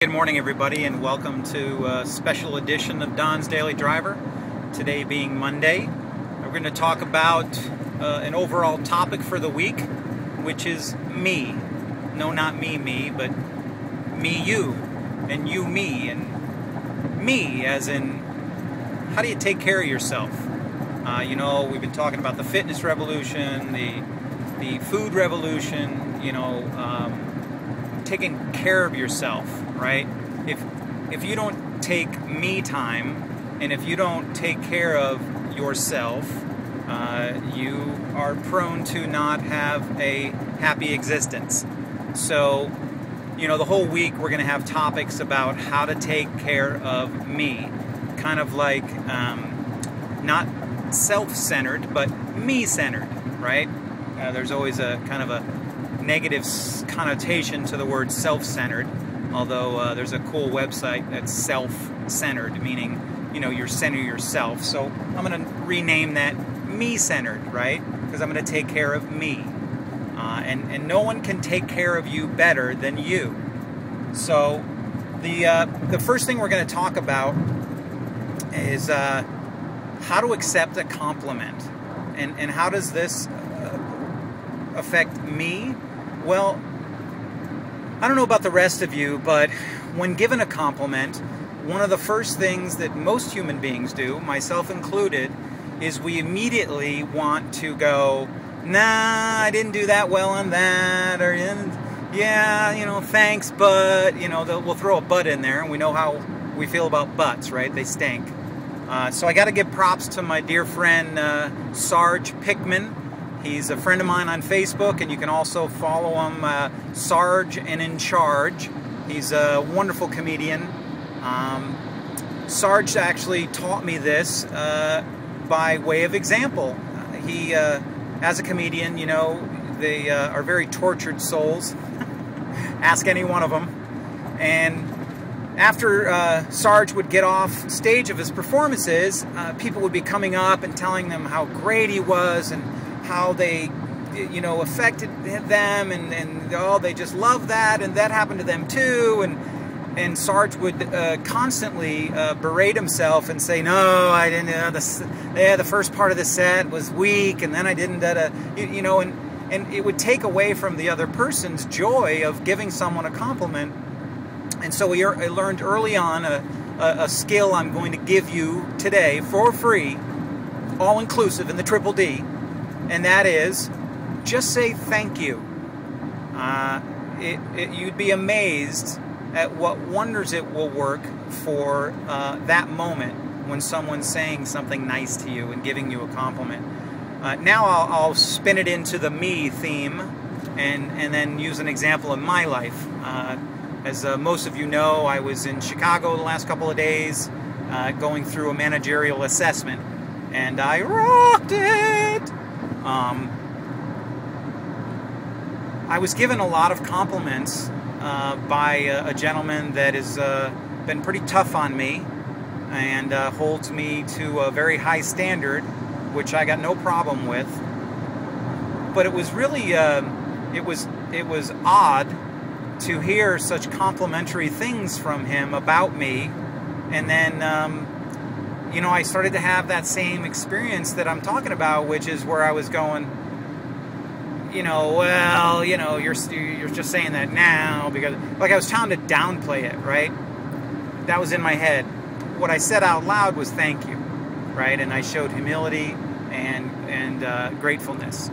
Good morning, everybody, and welcome to a special edition of Don's Daily Driver. Today being Monday, we're going to talk about an overall topic for the week, which is me. No, not me, but me, you, and you, me, and me as in how do you take care of yourself? We've been talking about the fitness revolution, the food revolution, taking care of yourself, right? If you don't take me time, and if you don't take care of yourself, you are prone to not have a happy existence. So, the whole week we're going to have topics about how to take care of me. Kind of like, not self-centered, but me-centered, right? There's always a kind of a negative connotation to the word self-centered, although there's a cool website that's self-centered, meaning, you center yourself. So I'm going to rename that me-centered, right? Because I'm going to take care of me. And no one can take care of you better than you. So the first thing we're going to talk about is how to accept a compliment. And how does this affect me? Well, I don't know about the rest of you, but when given a compliment, one of the first things that most human beings do, myself included, is we immediately want to go, nah, I didn't do that well on that, or yeah, thanks, but, we'll throw a but in there, and we know how we feel about buts, right? They stink. So I got to give props to my dear friend Sarge Pickman. He's a friend of mine on Facebook, and you can also follow him, Sarge and in Charge. He's a wonderful comedian. Sarge actually taught me this by way of example. He, as a comedian, they are very tortured souls. Ask any one of them. And after Sarge would get off stage of his performances, people would be coming up and telling them how great he was and how they, affected them, and oh, they just love that, and that happened to them too, and Sarge would constantly berate himself and say, no, I didn't, the first part of the set was weak, and then I didn't, and it would take away from the other person's joy of giving someone a compliment. And so I learned early on a skill I'm going to give you today for free, all-inclusive in the Triple D, and that is just say thank you. You'd be amazed at what wonders it will work for that moment when someone's saying something nice to you and giving you a compliment. Now I'll spin it into the me theme and then use an example of my life. As most of you know, I was in Chicago the last couple of days going through a managerial assessment, and I rocked it! I was given a lot of compliments by a gentleman that has been pretty tough on me and holds me to a very high standard, which I got no problem with. But it was really, it was odd to hear such complimentary things from him about me, and then I started to have that same experience that I'm talking about, which is where I was going, well, you're just saying that now because, like, I was trying to downplay it, right? That was in my head. What I said out loud was thank you, right? And I showed humility and gratefulness,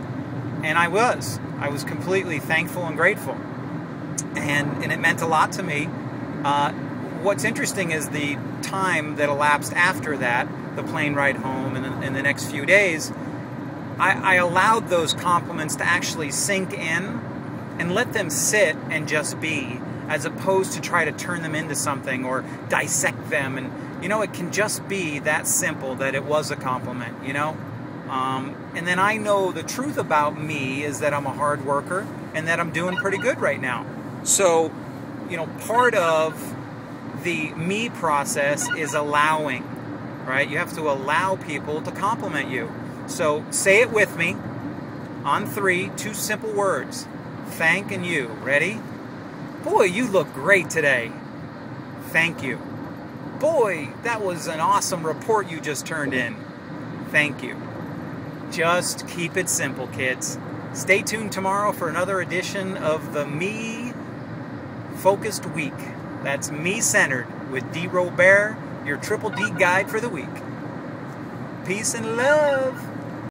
and I was completely thankful and grateful, and it meant a lot to me. What's interesting is the time that elapsed after that, the plane ride home, and in the next few days, I allowed those compliments to actually sink in and let them sit and just be, as opposed to try to turn them into something or dissect them. And, it can just be that simple that it was a compliment, And then I know the truth about me is that I'm a hard worker and that I'm doing pretty good right now. So, part of the me process is allowing, right? You have to allow people to compliment you. So say it with me on 3, 2 simple words. Thank and you. Ready? Boy, you look great today. Thank you. Boy, that was an awesome report you just turned in. Thank you. Just keep it simple, kids. Stay tuned tomorrow for another edition of the Me-Focused Week. That's Me-Centered with D. Robert, your Triple D guide for the week. Peace and love.